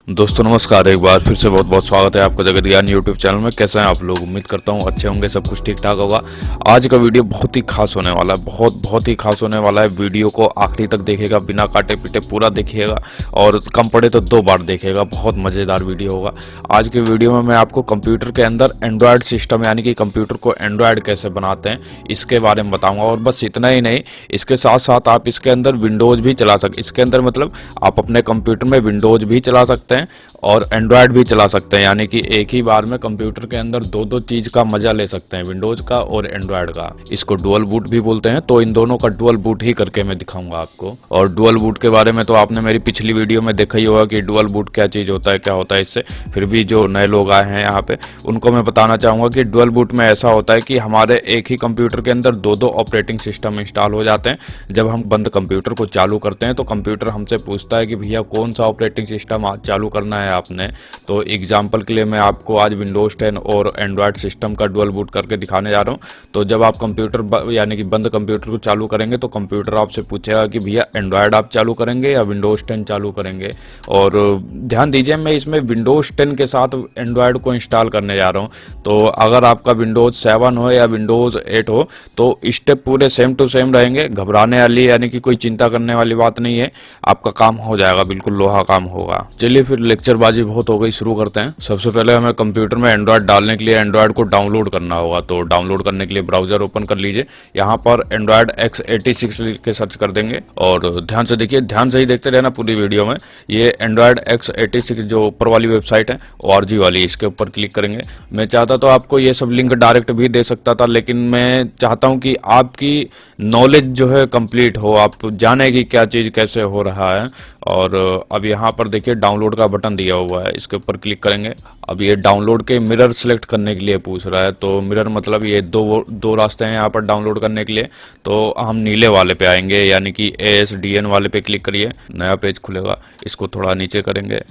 दोस्तों नमस्कार, एक बार फिर से बहुत बहुत स्वागत है आपका जगत ज्ञान यूट्यूब चैनल में। कैसे हैं आप लोग? उम्मीद करता हूं अच्छे होंगे, सब कुछ ठीक ठाक होगा। आज का वीडियो बहुत ही खास होने वाला है, बहुत ही खास होने वाला है। वीडियो को आखिरी तक देखिएगा, बिना काटे पीटे पूरा देखिएगा और कम पड़े तो 2 बार देखिएगा। बहुत मज़ेदार वीडियो होगा। आज के वीडियो में मैं आपको कंप्यूटर के अंदर एंड्रॉयड सिस्टम यानी कि कंप्यूटर को एंड्रॉयड कैसे बनाते हैं इसके बारे में बताऊँगा। और बस इतना ही नहीं, इसके साथ साथ आप इसके अंदर विंडोज़ भी चला सकते। इसके अंदर मतलब आप अपने कंप्यूटर में विंडोज़ भी चला सकते हैं और एंड्रॉयड भी चला सकते हैं, यानी कि एक ही बार में कंप्यूटर के अंदर दो चीज का मजा ले सकते हैं, विंडोज का और एंड्रॉयड का। इसको डुअल बूट भी बोलते हैं। तो इन दोनों का डुअल बूट ही करके मैं दिखाऊंगा आपको। और डुअल बूट के बारे में तो आपने मेरी पिछली वीडियो में देखा ही होगा कि डुअल बूट क्या चीज होता है, क्या होता है इससे। फिर भी जो नए लोग आए हैं यहाँ पे उनको मैं बताना चाहूंगा कि डुअल बूट में ऐसा होता है कि हमारे एक ही कंप्यूटर के अंदर दो ऑपरेटिंग सिस्टम इंस्टॉल हो जाते हैं। जब हम बंद कंप्यूटर को चालू करते हैं तो कंप्यूटर हमसे पूछता है कि भैया कौन सा ऑपरेटिंग सिस्टम आज चालू करना है आपने। तो एग्जाम्पल के लिए मैं आपको आज विंडोज 10 और एंड्रॉयड सिस्टम का डुअल बूट करके दिखाने जा रहा हूँ। तो जब आप कंप्यूटर यानी कि बंद कंप्यूटर को चालू करेंगे तो कंप्यूटर आपसे पूछेगा कि भैया एंड्रॉयड आप चालू करेंगे या विंडोज 10 चालू करेंगे। और ध्यान दीजिए, मैं इसमें विंडोज 10 के साथ एंड्रॉयड को इंस्टॉल करने जा रहा हूँ। तो अगर आपका विंडोज 7 हो या विंडोज 8 हो तो स्टेप पूरे सेम टू सेम रहेंगे। घबराने वाली यानी कि कोई चिंता करने वाली बात नहीं है, आपका काम हो जाएगा, बिल्कुल लोहा काम होगा। चलिए फिर लेक्चरबाजी बहुत हो गई, शुरू करते हैं। सबसे पहले हमें कंप्यूटर में एंड्रॉयड डालने के लिए एंड्रॉयड को डाउनलोड करना होगा। तो डाउनलोड करने के लिए ब्राउजर ओपन कर लीजिए। यहाँ पर एंड्रॉयड x86 लिख के सर्च कर देंगे और ध्यान से देखिए, ध्यान से ही देखते रहना पूरी वीडियो में। ये एंड्रॉयड x86 जो ऊपर वाली वेबसाइट है ORG वाली, इसके ऊपर क्लिक करेंगे। मैं चाहता तो आपको ये सब लिंक डायरेक्ट भी दे सकता था, लेकिन मैं चाहता हूँ कि आपकी नॉलेज जो है कंप्लीट हो, आप जाने की क्या चीज़ कैसे हो रहा है। और अब यहाँ पर देखिए डाउनलोड का बटन दिया हुआ है, इसके ऊपर क्लिक करेंगे। अब ये डाउनलोड के मिरर सेलेक्ट करने के लिए पूछ रहा है। तो मिरर मतलब ये दो रास्ते हैं यहाँ पर डाउनलोड करने के लिए। तो हम नीले वाले पे आएंगे यानी कि ASDN वाले पे क्लिक करिए, नया पेज खुलेगा। इसको थोड़ा नीचे करेंगे,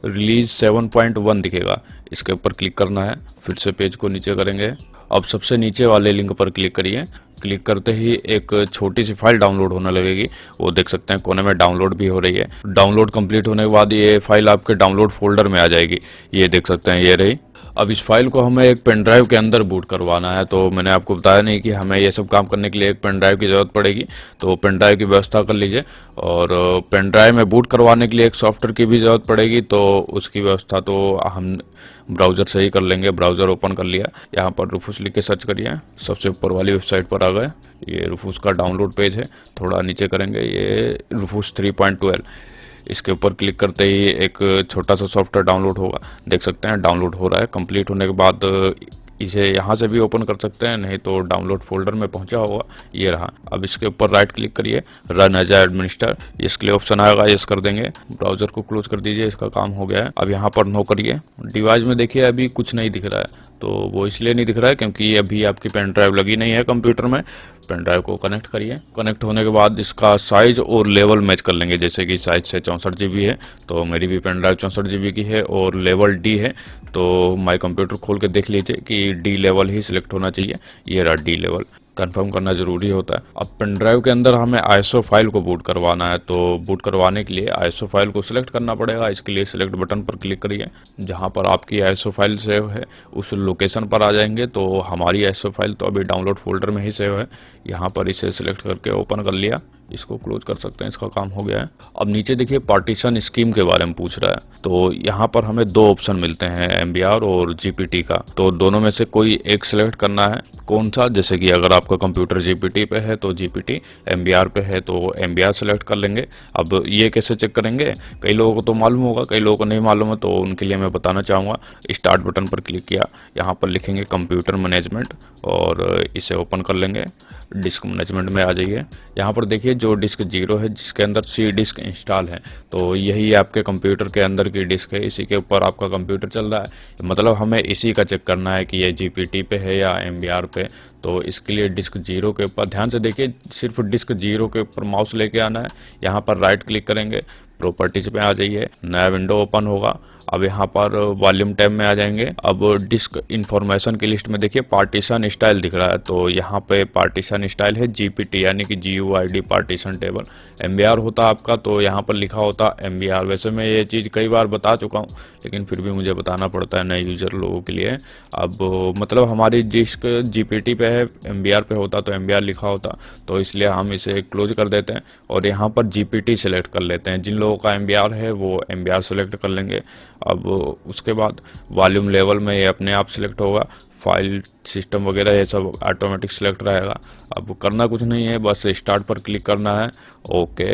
रिलीज 7.1 दिखेगा, इसके ऊपर क्लिक करना है। फिर से पेज को नीचे करेंगे। अब सबसे नीचे वाले लिंक पर क्लिक करिए। क्लिक करते ही एक छोटी सी फाइल डाउनलोड होने लगेगी, वो देख सकते हैं कोने में डाउनलोड भी हो रही है। डाउनलोड कंप्लीट होने के बाद ये फाइल आपके डाउनलोड फोल्डर में आ जाएगी, ये देख सकते हैं, ये रही। अब इस फाइल को हमें एक पेन ड्राइव के अंदर बूट करवाना है। तो मैंने आपको बताया नहीं कि हमें ये सब काम करने के लिए एक पेन ड्राइव की ज़रूरत पड़ेगी। तो पेन ड्राइव की व्यवस्था कर लीजिए। और पेन ड्राइव में बूट करवाने के लिए एक सॉफ्टवेयर की भी ज़रूरत पड़ेगी। तो उसकी व्यवस्था तो हम ब्राउज़र से ही कर लेंगे। ब्राउज़र ओपन कर लिया, यहाँ पर रूफूस लिख के सर्च करिए। सबसे ऊपर वाली वेबसाइट पर आ गए। ये रूफूस का डाउनलोड पेज है, थोड़ा नीचे करेंगे, ये रूफूस 3.12। इसके ऊपर क्लिक करते ही एक छोटा सा सॉफ्टवेयर डाउनलोड होगा, देख सकते हैं डाउनलोड हो रहा है। कंप्लीट होने के बाद इसे यहाँ से भी ओपन कर सकते हैं, नहीं तो डाउनलोड फोल्डर में पहुँचा होगा, ये रहा। अब इसके ऊपर राइट क्लिक करिए, रन एज एडमिनिस्टर, इसके लिए ऑप्शन आएगा, यस कर देंगे। ब्राउजर को क्लोज कर दीजिए, इसका काम हो गया है। अब यहाँ पर नो करिए। डिवाइस में देखिए अभी कुछ नहीं दिख रहा है, तो वो इसलिए नहीं दिख रहा है क्योंकि अभी आपकी पेन ड्राइव लगी नहीं है कंप्यूटर में। पेन ड्राइव को कनेक्ट करिए। कनेक्ट होने के बाद इसका साइज और लेवल मैच कर लेंगे। जैसे कि साइज से 64 GB है, तो मेरी भी पेन ड्राइव 64 GB की है और लेवल D है। तो माई कंप्यूटर खोल के देख लीजिए कि D लेवल ही सिलेक्ट होना चाहिए, ये रहा D लेवल। कंफर्म करना जरूरी होता है। अब पेन ड्राइव के अंदर हमें ISO फाइल को बूट करवाना है। तो बूट करवाने के लिए ISO फाइल को सिलेक्ट करना पड़ेगा। इसके लिए सिलेक्ट बटन पर क्लिक करिए। जहां पर आपकी ISO फाइल सेव है उस लोकेशन पर आ जाएंगे। तो हमारी ISO फाइल तो अभी डाउनलोड फोल्डर में ही सेव है। यहाँ पर इसे सिलेक्ट करके ओपन कर लिया, इसको क्लोज कर सकते हैं, इसका काम हो गया है। अब नीचे देखिए पार्टीशन स्कीम के बारे में पूछ रहा है। तो यहाँ पर हमें 2 ऑप्शन मिलते हैं, MBR और GPT का। तो दोनों में से कोई एक सिलेक्ट करना है। कौन सा? जैसे कि अगर आपका कंप्यूटर GPT पे है तो GPT, MBR पे है तो MBR सेलेक्ट कर लेंगे। अब ये कैसे चेक करेंगे? कई लोगों को तो मालूम होगा, कई लोगों को नहीं मालूम है, तो उनके लिए मैं बताना चाहूँगा। स्टार्ट बटन पर क्लिक किया, यहाँ पर लिखेंगे कंप्यूटर मैनेजमेंट और इसे ओपन कर लेंगे। डिस्क मैनेजमेंट में आ जाइए। यहाँ पर देखिए जो डिस्क 0 है, जिसके अंदर C डिस्क इंस्टॉल है, तो यही आपके कंप्यूटर के अंदर की डिस्क है, इसी के ऊपर आपका कंप्यूटर चल रहा है। मतलब हमें इसी का चेक करना है कि ये GPT पे है या MBR पे। तो इसके लिए डिस्क 0 के ऊपर ध्यान से देखिए, सिर्फ डिस्क 0 के ऊपर माउस लेके आना है। यहाँ पर राइट क्लिक करेंगे, प्रॉपर्टीज पे आ जाइए, नया विंडो ओपन होगा। अब यहाँ पर वॉल्यूम टैब में आ जाएंगे। अब डिस्क इन्फॉर्मेशन की लिस्ट में देखिए पार्टीशन स्टाइल दिख रहा है, तो यहाँ पे पार्टीशन स्टाइल है जीपीटी यानी कि GUID पार्टीशन टेबल। MBR होता आपका तो यहाँ पर लिखा होता MBR। वैसे मैं ये चीज़ कई बार बता चुका हूँ लेकिन फिर भी मुझे बताना पड़ता है नए यूजर लोगों के लिए। अब मतलब हमारी डिस्क जीपीटी पे है, MBR पे होता तो MBR लिखा होता, तो इसलिए हम इसे क्लोज कर देते हैं और यहाँ पर जीपीटी सेलेक्ट कर लेते हैं। जिन लोगों का MBR है वो MBR सेलेक्ट कर लेंगे। अब उसके बाद वॉल्यूम लेवल में ये अपने आप सिलेक्ट होगा, फाइल सिस्टम वगैरह ये सब ऑटोमेटिक सिलेक्ट रहेगा। अब करना कुछ नहीं है, बस स्टार्ट पर क्लिक करना है। ओके,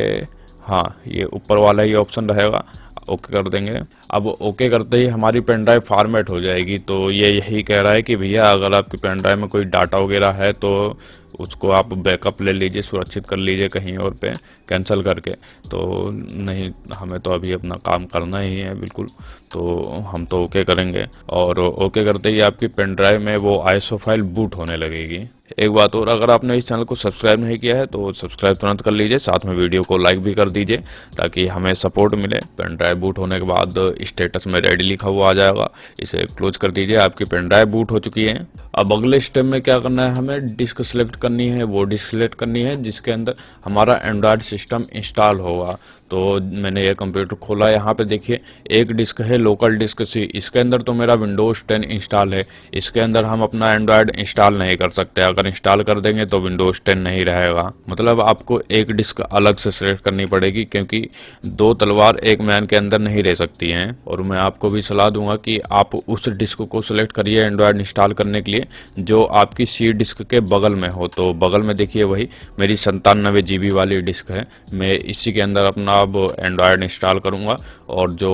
हाँ ये ऊपर वाला ही ऑप्शन रहेगा, ओके कर देंगे। अब ओके करते ही हमारी पेन ड्राइव फॉर्मेट हो जाएगी। तो ये यही कह रहा है कि भैया अगर आपकी पेन ड्राइव में कोई डाटा वगैरह है तो उसको आप बैकअप ले लीजिए, सुरक्षित कर लीजिए कहीं और पे कैंसिल करके। तो नहीं, हमें तो अभी अपना काम करना ही है बिल्कुल, तो हम तो ओके करेंगे। और ओके करते ही आपकी पेन ड्राइव में वो ISO फाइल बूट होने लगेगी। एक बात और, अगर आपने इस चैनल को सब्सक्राइब नहीं किया है तो सब्सक्राइब तुरंत कर लीजिए, साथ में वीडियो को लाइक भी कर दीजिए ताकि हमें सपोर्ट मिले। पेन ड्राइव बूट होने के बाद स्टेटस में रेडी लिखा हुआ आ जाएगा, इसे क्लोज कर दीजिए, आपकी पेन ड्राइव बूट हो चुकी है। अब अगले स्टेप में क्या करना है, हमें डिस्क सेलेक्ट करनी है, वो डिस्क सेलेक्ट करनी है जिसके अंदर हमारा एंड्रॉयड सिस्टम इंस्टॉल होगा। तो मैंने ये कंप्यूटर खोला, यहाँ पे देखिए एक डिस्क है लोकल डिस्क C, इसके अंदर तो मेरा विंडोज़ 10 इंस्टॉल है, इसके अंदर हम अपना एंड्रॉयड इंस्टॉल नहीं कर सकते। अगर इंस्टॉल कर देंगे तो विंडोज़ 10 नहीं रहेगा। मतलब आपको एक डिस्क अलग से सेलेक्ट करनी पड़ेगी क्योंकि दो तलवार एक मैन के अंदर नहीं रह सकती हैं। और मैं आपको भी सलाह दूंगा कि आप उस डिस्क को सिलेक्ट करिए एंड्रॉयड इंस्टॉल करने के लिए जो आपकी C डिस्क के बगल में हो। तो बगल में देखिए वही मेरी 97 GB वाली डिस्क है, मैं इसी के अंदर अपना अब एंड्रॉयड इंस्टॉल करूंगा। और जो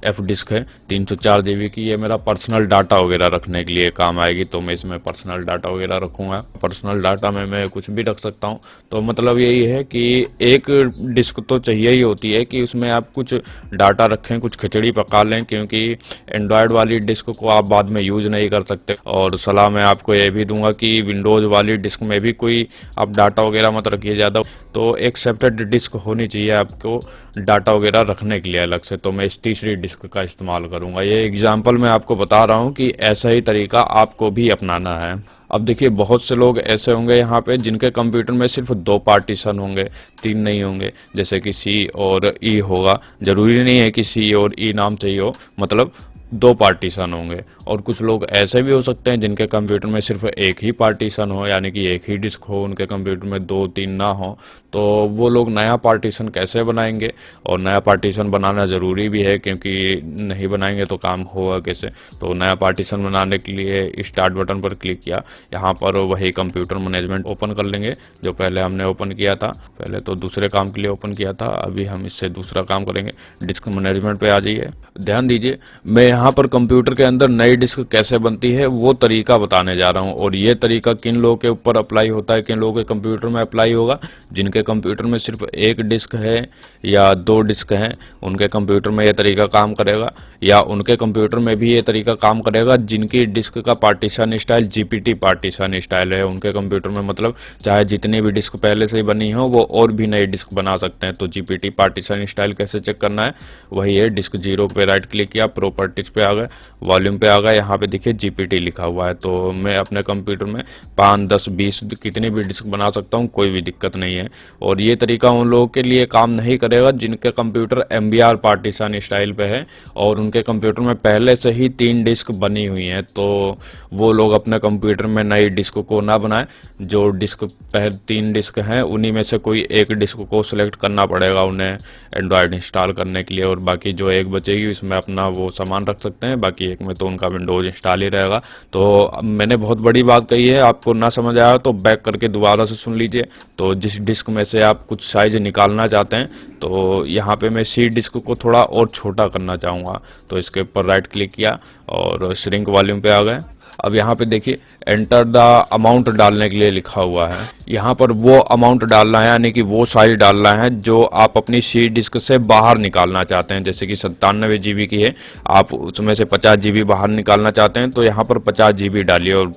F डिस्क है 304 GB की, ये मेरा पर्सनल डाटा वगैरह रखने के लिए काम आएगी, तो मैं इसमें पर्सनल डाटा वगैरह रखूंगा। पर्सनल डाटा में मैं कुछ भी रख सकता हूं। तो मतलब यही है कि एक डिस्क तो चाहिए ही होती है कि उसमें आप कुछ डाटा रखें, कुछ खिचड़ी पका लें, क्योंकि एंड्रॉयड वाली डिस्क को आप बाद में यूज नहीं कर सकते। और सलाह मैं आपको ये भी दूंगा कि विंडोज वाली डिस्क में भी कोई आप डाटा वगैरह मत रखिए ज़्यादा, तो एक सेपरेट डिस्क होनी चाहिए आपको डाटा वगैरह रखने के लिए अलग से। तो मैं इस तीसरी डिस्क का इस्तेमाल करूंगा। ये एग्जाम्पल मैं आपको बता रहा हूँ कि ऐसा ही तरीका आपको भी अपनाना है। अब देखिए बहुत से लोग ऐसे होंगे यहाँ पे जिनके कंप्यूटर में सिर्फ 2 पार्टीशन होंगे, 3 नहीं होंगे, जैसे कि C और E होगा। जरूरी नहीं है कि C और E नाम चाहिए हो, मतलब 2 पार्टीशन होंगे। और कुछ लोग ऐसे भी हो सकते हैं जिनके कंप्यूटर में सिर्फ एक ही पार्टीशन हो, यानी कि एक ही डिस्क हो, उनके कंप्यूटर में 2-3 ना हो। तो वो लोग नया पार्टीशन कैसे बनाएंगे, और नया पार्टीशन बनाना ज़रूरी भी है क्योंकि नहीं बनाएंगे तो काम होगा कैसे। तो नया पार्टीशन बनाने के लिए स्टार्ट बटन पर क्लिक किया, यहाँ पर वही कंप्यूटर मैनेजमेंट ओपन कर लेंगे जो पहले हमने ओपन किया था। पहले तो दूसरे काम के लिए ओपन किया था, अभी हम इससे दूसरा काम करेंगे। डिस्क मैनेजमेंट पे आ जाइए। ध्यान दीजिए मैं यहाँ पर कंप्यूटर के अंदर नई डिस्क कैसे बनती है वो तरीका बताने जा रहा हूँ। और ये तरीका किन लोगों के ऊपर अप्लाई होता है, किन लोगों के कंप्यूटर में अप्लाई होगा, जिनके कंप्यूटर में सिर्फ एक डिस्क है या 2 डिस्क हैं, उनके कंप्यूटर में ये तरीका काम करेगा। या उनके कंप्यूटर में भी ये तरीका काम करेगा जिनकी डिस्क का partition style GPT partition style है। उनके कंप्यूटर में मतलब चाहे जितनी भी डिस्क पहले से ही बनी हो वो और भी नई डिस्क बना सकते हैं। तो जीपीटी पार्टीशन स्टाइल कैसे चेक करना है, वही है। डिस्क 0 पे राइट क्लिक किया, प्रॉपर्टीज पे आ गए, वॉल्यूम पे आ गए, यहाँ पे देखिए जीपीटी लिखा हुआ है। तो मैं अपने कंप्यूटर में 5, 10, 20 कितनी भी डिस्क बना सकता हूँ, कोई भी दिक्कत नहीं है। और ये तरीका उन लोगों के लिए काम नहीं करेगा जिनके कंप्यूटर MBR पार्टीशन स्टाइल पे है और उनके कंप्यूटर में पहले से ही 3 डिस्क बनी हुई हैं। तो वो लोग अपने कंप्यूटर में नई डिस्क को ना बनाएं। जो डिस्क पहले 3 डिस्क हैं उन्हीं में से कोई एक डिस्क को सिलेक्ट करना पड़ेगा उन्हें एंड्रॉयड इंस्टॉल करने के लिए, और बाकी जो एक बचेगी उसमें अपना वो सामान रख सकते हैं, बाकी एक में तो उनका विंडोज इंस्टॉल ही रहेगा। तो मैंने बहुत बड़ी बात कही है, आपको ना समझ आया तो बैक करके दोबारा से सुन लीजिए। तो जिस डिस्क में से आप कुछ साइज निकालना चाहते हैं, तो यहाँ पे मैं C डिस्क को थोड़ा और छोटा करना चाहूँगा, तो इसके ऊपर राइट क्लिक किया और श्रिंक वॉल्यूम पे आ गए। अब यहाँ पे देखिए एंटर द अमाउंट डालने के लिए लिखा हुआ है। यहाँ पर वो अमाउंट डालना है, यानी कि वो साइज डालना है जो आप अपनी सी डिस्क से बाहर निकालना चाहते हैं। जैसे कि 97 GB की है, आप उसमें से 50 GB बाहर निकालना चाहते हैं तो यहाँ पर 50 GB डालिए, और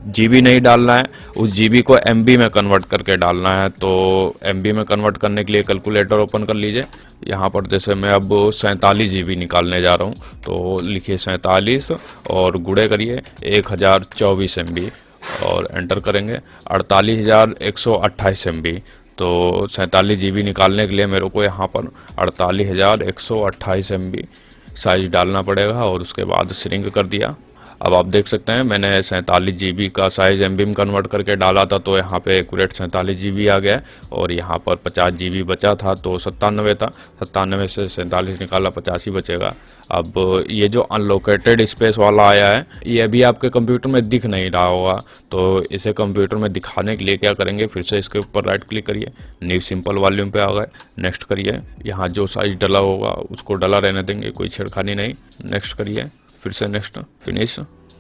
GB नहीं डालना है, उस GB को MB में कन्वर्ट करके डालना है। तो MB में कन्वर्ट करने के लिए कैलकुलेटर ओपन कर लीजिए। यहाँ पर जैसे मैं अब 47 GB निकालने जा रहा हूँ, तो लिखिए 47 और गुणे करिए 1024 MB और एंटर करेंगे 48,128 MB। तो 47 GB निकालने के लिए मेरे को यहाँ पर 48,128 MB साइज डालना पड़ेगा और उसके बाद श्रिंक कर दिया। अब आप देख सकते हैं मैंने 47 GB का साइज MB में कन्वर्ट करके डाला था, तो यहाँ पे एक्यूरेट 47 GB आ गया और यहाँ पर 50 GB बचा था, तो 97 था, 97 से 47 निकाला 85 बचेगा। अब ये जो अनलोकेटेड स्पेस वाला आया है, ये अभी आपके कंप्यूटर में दिख नहीं रहा होगा, तो इसे कंप्यूटर में दिखाने के लिए क्या करेंगे, फिर से इसके ऊपर राइट क्लिक करिए, न्यू सिंपल वॉल्यूम पे आ गए, नेक्स्ट करिए। यहाँ जो साइज डला होगा उसको डला रहने देंगे, कोई छेड़खानी नहीं। नेक्स्ट करिए, फिर से नेक्स्ट,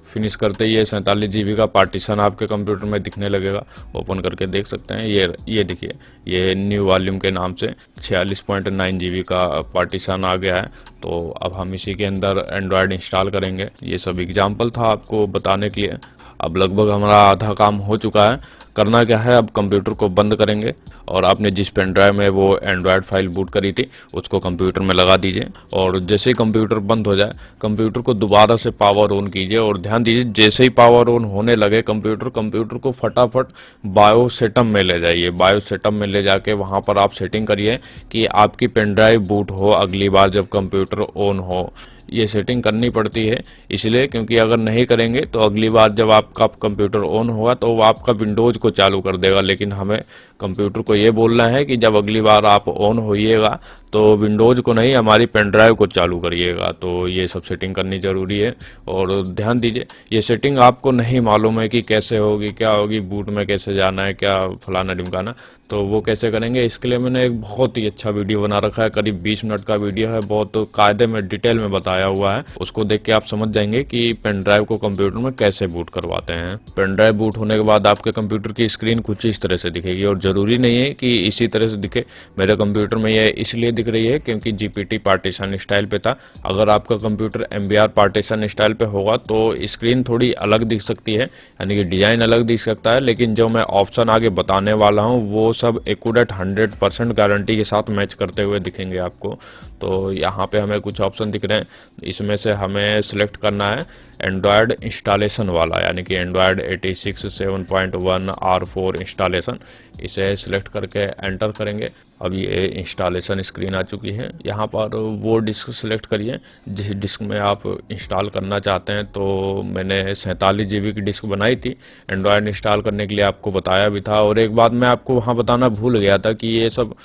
फिनिश करते ही ये 47 GB का पार्टीशन आपके कंप्यूटर में दिखने लगेगा। ओपन करके देख सकते हैं, ये देखिए, ये न्यू वॉल्यूम के नाम से 46.9 GB का पार्टीशन आ गया है। तो अब हम इसी के अंदर एंड्रॉयड इंस्टॉल करेंगे। ये सब एग्जाम्पल था आपको बताने के लिए। अब लगभग हमारा आधा काम हो चुका है। करना क्या है, अब कंप्यूटर को बंद करेंगे और आपने जिस पेन ड्राइव में वो एंड्रॉयड फाइल बूट करी थी उसको कंप्यूटर में लगा दीजिए, और जैसे ही कंप्यूटर बंद हो जाए कंप्यूटर को दोबारा से पावर ऑन कीजिए। और ध्यान दीजिए, जैसे ही पावर ऑन होने लगे कंप्यूटर को फटाफट बायो सेटअप में ले जाइए। बायो सेटअप में ले जाके वहाँ पर आप सेटिंग करिए कि आपकी पेन ड्राइव बूट हो अगली बार जब कंप्यूटर ऑन हो। ये सेटिंग करनी पड़ती है इसलिए क्योंकि अगर नहीं करेंगे तो अगली बार जब आपका कंप्यूटर ऑन होगा तो वो आपका विंडोज़ को चालू कर देगा, लेकिन हमें कंप्यूटर को ये बोलना है कि जब अगली बार आप ऑन होइएगा तो विंडोज़ को नहीं, हमारी पेन ड्राइव को चालू करिएगा। तो ये सब सेटिंग करनी ज़रूरी है। और ध्यान दीजिए, ये सेटिंग आपको नहीं मालूम है कि कैसे होगी, क्या होगी, बूट में कैसे जाना है, क्या फलाना ढिमकाना, तो वो कैसे करेंगे इसके लिए मैंने एक बहुत ही अच्छा वीडियो बना रखा है। करीब 20 मिनट का वीडियो है, बहुत कायदे में डिटेल में बताया हुआ है। उसको देख के आप समझ जाएंगे कि पेन ड्राइव को कंप्यूटर में कैसे बूट करवाते हैं। पेन ड्राइव बूट होने के बाद आपके कंप्यूटर की स्क्रीन कुछ इस तरह से दिखेगी, और जरूरी नहीं है कि इसी तरह से दिखे। मेरे कंप्यूटर में ये इसलिए दिख रही है क्योंकि GPT पार्टीशन स्टाइल पे था। अगर आपका कंप्यूटर MBR पार्टीशन स्टाइल पे होगा तो स्क्रीन थोड़ी अलग दिख सकती है, यानी कि डिजाइन अलग दिख सकता है, लेकिन जो मैं ऑप्शन आगे बताने वाला हूँ वो सब एक्यूरेट 100% गारंटी के साथ मैच करते हुए दिखेंगे आपको। तो यहाँ पे हमें कुछ ऑप्शन दिख रहे हैं, इसमें से हमें सिलेक्ट करना है एंड्रॉयड इंस्टॉलेशन वाला, यानी कि एंड्रॉयड 86 7.1 R4 इंस्टॉलेशन। इसे सिलेक्ट करके एंटर करेंगे। अब ये इंस्टॉलेशन स्क्रीन आ चुकी है। यहाँ पर वो डिस्क सिलेक्ट करिए जिस डिस्क में आप इंस्टॉल करना चाहते हैं। तो मैंने 47 GB की डिस्क बनाई थी, एंड्रॉयड इंस्टॉल करने के लिए आपको बताया भी था। और एक बात मैं आपको वहाँ बताना भूल गया था कि ये सब,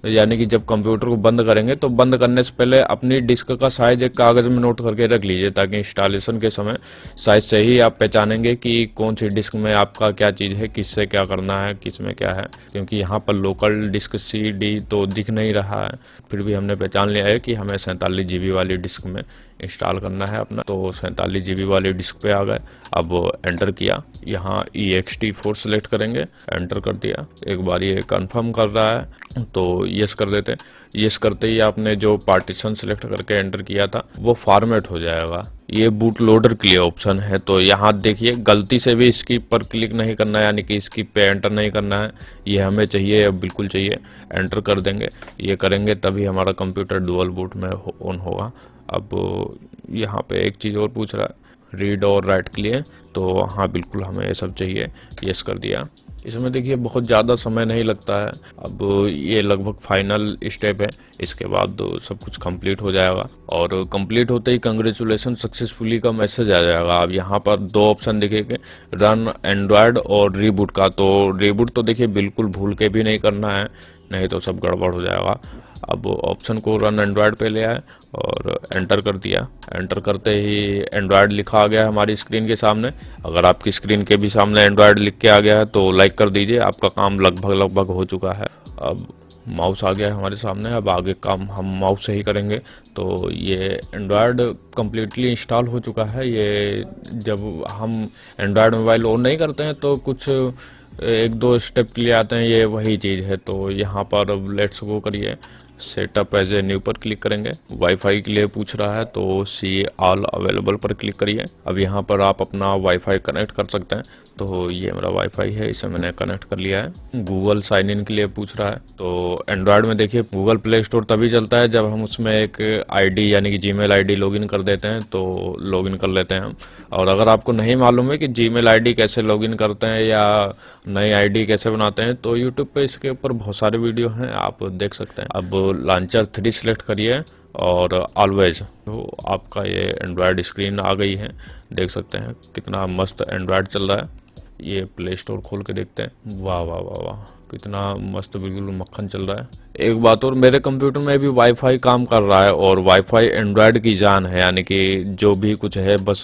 यानी कि जब कंप्यूटर को बंद करेंगे तो बंद करने से पहले अपनी डिस्क का साइज एक कागज़ में नोट करके रख लीजिए, ताकि इंस्टॉलेशन के समय साइज से ही आप पहचानेंगे कि कौन सी डिस्क में आपका क्या चीज़ है, किससे क्या करना है, किस में क्या है। क्योंकि यहाँ पर लोकल डिस्क CD तो दिख नहीं रहा है, फिर भी हमने पहचान लिया है कि हमें 47 GB वाली डिस्क में इंस्टॉल करना है अपना। तो 47 GB वाली डिस्क पे आ गए। अब एंटर किया, यहाँ ext4 सेलेक्ट करेंगे, एंटर कर दिया। एक बार ये कंफर्म कर रहा है तो यस कर देते। यस करते ही आपने जो पार्टीशन सेलेक्ट करके एंटर किया था वो फॉर्मेट हो जाएगा। ये बूट लोडर के लिए ऑप्शन है, तो यहाँ देखिए गलती से भी इसकी पर क्लिक नहीं करना है, यानी कि इसकी पे एंटर नहीं करना है। ये हमें चाहिए, बिल्कुल चाहिए, एंटर कर देंगे। ये करेंगे तभी हमारा कंप्यूटर डुअल बूट में ऑन होगा। अब यहाँ पे एक चीज़ और पूछ रहा है, रीड और राइट के लिए, तो हाँ बिल्कुल हमें ये सब चाहिए, यस कर दिया। इसमें देखिए बहुत ज़्यादा समय नहीं लगता है। अब ये लगभग फाइनल स्टेप है, इसके बाद सब कुछ कंप्लीट हो जाएगा। और कंप्लीट होते ही कंग्रेचुलेसन सक्सेसफुली का मैसेज आ जाएगा। अब यहाँ पर दो ऑप्शन दिखेंगे, रन एंड्रॉयड और रीबूट का। तो रीबूट तो देखिए बिल्कुल भूल के भी नहीं करना है, नहीं तो सब गड़बड़ हो जाएगा। अब ऑप्शन को रन एंड्रॉयड पे ले आए और एंटर कर दिया। एंटर करते ही एंड्रॉयड लिखा आ गया हमारी स्क्रीन के सामने। अगर आपकी स्क्रीन के भी सामने एंड्रॉयड लिख के आ गया है तो लाइक कर दीजिए, आपका काम लगभग हो चुका है। अब माउस आ गया है हमारे सामने। अब आगे काम हम माउस से ही करेंगे। तो ये एंड्रॉयड कम्प्लीटली इंस्टॉल हो चुका है। ये जब हम एंड्रॉयड मोबाइल ऑन नहीं करते हैं तो कुछ एक दो स्टेप के लिए आते हैं, ये वही चीज़ है। तो यहाँ पर अब लेट्स गो करिए, सेटअप एज ए न्यू पर क्लिक करेंगे। वाईफाई के लिए पूछ रहा है तो सी ऑल अवेलेबल पर क्लिक करिए। अब यहाँ पर आप अपना वाईफाई कनेक्ट कर सकते हैं। तो ये मेरा वाईफाई है, इसे मैंने कनेक्ट कर लिया है। गूगल साइन इन के लिए पूछ रहा है। तो एंड्रॉयड में देखिए गूगल प्ले स्टोर तभी चलता है जब हम उसमें एक आईडी यानी कि जीमेल आईडी लॉगिन कर देते हैं, तो लॉगिन कर लेते हैं हम। और अगर आपको नहीं मालूम है कि जीमेल आईडी कैसे लॉगिन करते हैं या नई आईडी कैसे बनाते हैं, तो यूट्यूब पे इसके ऊपर बहुत सारे वीडियो हैं, आप देख सकते हैं। अब लॉन्चर 3 सिलेक्ट करिए और ऑलवेज, तो आपका ये एंड्रॉयड स्क्रीन आ गई है। देख सकते हैं कितना मस्त एंड्रॉयड चल रहा है। ये प्ले स्टोर खोल के देखते हैं। वाह वाह वाह वाह, कितना मस्त, बिल्कुल मक्खन चल रहा है। एक बात और, मेरे कंप्यूटर में भी वाईफाई काम कर रहा है और वाईफाई एंड्रॉयड की जान है, यानी कि जो भी कुछ है बस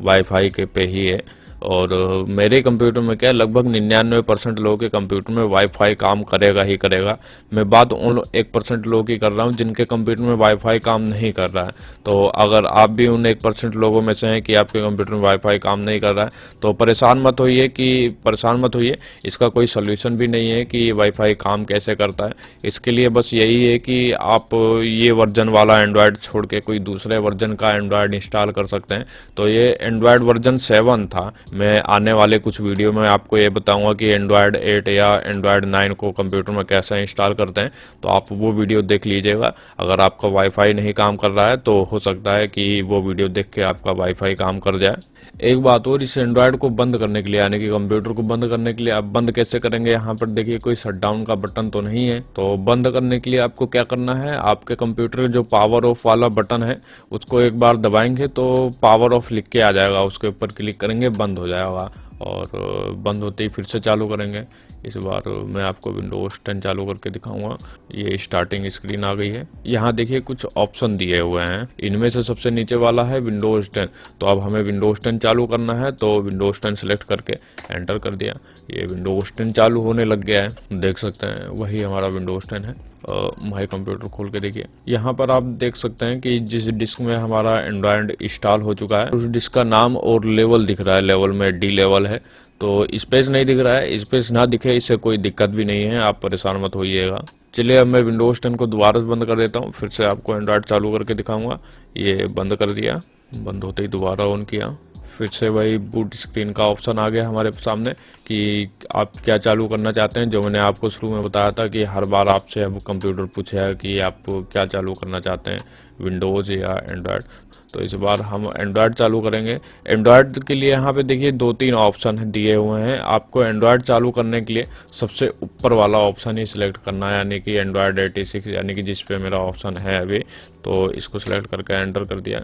वाईफाई के पे ही है। और मेरे कंप्यूटर में क्या है, लगभग 99% लोगों के कंप्यूटर में वाईफाई काम करेगा ही करेगा। मैं बात उन 1% लोगों की कर रहा हूँ जिनके कंप्यूटर में वाईफाई काम नहीं कर रहा है। तो अगर आप भी उन 1% लोगों में से हैं कि आपके कंप्यूटर में वाईफाई काम नहीं कर रहा है, तो परेशान मत होइए। इसका कोई सोल्यूशन भी नहीं है कि वाईफाई काम कैसे करता है। इसके लिए बस यही है कि आप ये वर्जन वाला एंड्रॉयड छोड़ के कोई दूसरे वर्जन का एंड्रॉयड इंस्टॉल कर सकते हैं। तो ये एंड्रॉयड वर्जन 7 था। मैं आने वाले कुछ वीडियो में आपको ये बताऊंगा कि एंड्रॉयड 8 या एंड्रॉयड 9 को कंप्यूटर में कैसे इंस्टॉल करते हैं, तो आप वो वीडियो देख लीजिएगा। अगर आपका वाईफाई नहीं काम कर रहा है तो हो सकता है कि वो वीडियो देख के आपका वाईफाई काम कर जाए। एक बात और, इस एंड्रॉयड को बंद करने के लिए यानी कि कंप्यूटर को बंद करने के लिए आप बंद कैसे करेंगे, यहाँ पर देखिए कोई शटडाउन का बटन तो नहीं है। तो बंद करने के लिए आपको क्या करना है, आपके कंप्यूटर का जो पावर ऑफ वाला बटन है उसको एक बार दबाएंगे तो पावर ऑफ लिख के आ जाएगा, उसके ऊपर क्लिक करेंगे, बंद हो जाएगा। और बंद होते ही फिर से चालू करेंगे। इस बार मैं आपको विंडोज 10 चालू करके दिखाऊंगा। ये स्टार्टिंग स्क्रीन आ गई है। यहाँ देखिए कुछ ऑप्शन दिए हुए हैं, इनमें से सबसे नीचे वाला है विंडोज 10। तो अब हमें विंडोज 10 चालू करना है, तो विंडोज 10 सेलेक्ट करके एंटर कर दिया। ये विंडोज 10 चालू होने लग गया है, देख सकते हैं वही हमारा विंडोज 10 है। माई कंप्यूटर खोल के देखिए, यहाँ पर आप देख सकते हैं कि जिस डिस्क में हमारा एंड्रॉयड इंस्टॉल हो चुका है उस डिस्क का नाम और लेवल दिख रहा है। लेवल में डी लेवल है, तो स्पेस नहीं दिख रहा है। स्पेस ना दिखे इससे कोई दिक्कत भी नहीं है, आप परेशान मत होइएगा। चलिए अब मैं विंडोज 10 को दोबारा से बंद कर देता हूँ, फिर से आपको एंड्रॉयड चालू करके दिखाऊंगा। ये बंद कर दिया, बंद होते ही दोबारा ऑन किया, फिर से वही बूट स्क्रीन का ऑप्शन आ गया हमारे सामने कि आप क्या चालू करना चाहते हैं। जो मैंने आपको शुरू में बताया था कि हर बार आपसे अब कंप्यूटर पूछेगा कि आप क्या चालू करना चाहते हैं, विंडोज़ या एंड्रॉयड। तो इस बार हम एंड्रॉयड चालू करेंगे। एंड्रॉयड के लिए यहाँ पे देखिए 2-3 ऑप्शन दिए हुए हैं। आपको एंड्रॉयड चालू करने के लिए सबसे ऊपर वाला ऑप्शन ही सिलेक्ट करना है, यानी कि एंड्रॉयड 86, यानी कि जिस पे मेरा ऑप्शन है अभी। तो इसको सिलेक्ट करके एंटर कर दिया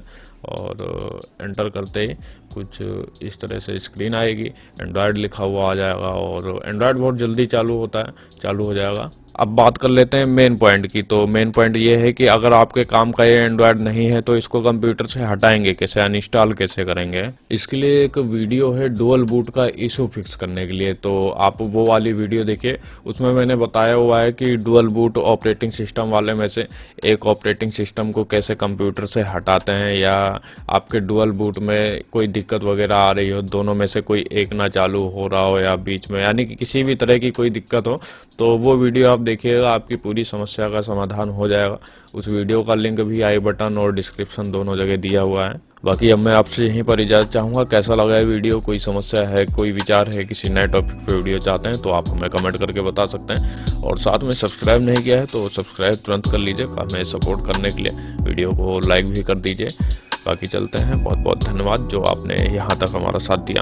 और एंटर करते ही कुछ इस तरह से स्क्रीन आएगी, एंड्रॉयड लिखा हुआ आ जाएगा और एंड्रॉयड बहुत जल्दी चालू होता है, चालू हो जाएगा। अब बात कर लेते हैं मेन पॉइंट की। तो मेन पॉइंट ये है कि अगर आपके काम का ये एंड्रॉयड नहीं है तो इसको कंप्यूटर से हटाएंगे कैसे, अनइंस्टॉल कैसे करेंगे। इसके लिए एक वीडियो है डुअल बूट का इशू फिक्स करने के लिए, तो आप वो वाली वीडियो देखिए। उसमें मैंने बताया हुआ है कि डुअल बूट ऑपरेटिंग सिस्टम वाले में से एक ऑपरेटिंग सिस्टम को कैसे कंप्यूटर से हटाते हैं, या आपके डुअल बूट में कोई दिक्कत वगैरह आ रही हो, दोनों में से कोई एक ना चालू हो रहा हो या बीच में, यानी कि किसी भी तरह की कोई दिक्कत हो, तो वो वीडियो आप देखिएगा, आपकी पूरी समस्या का समाधान हो जाएगा। उस वीडियो का लिंक भी आई बटन और डिस्क्रिप्शन दोनों जगह दिया हुआ है। बाकी अब मैं आपसे यहीं पर इजाज़त चाहूँगा। कैसा लगा है वीडियो, कोई समस्या है, कोई विचार है, किसी नए टॉपिक पे वीडियो चाहते हैं तो आप हमें कमेंट करके बता सकते हैं। और साथ में सब्सक्राइब नहीं किया है तो सब्सक्राइब तुरंत कर लीजिए, हमें सपोर्ट करने के लिए वीडियो को लाइक भी कर दीजिए। बाकी चलते हैं, बहुत बहुत धन्यवाद जो आपने यहाँ तक हमारा साथ दिया।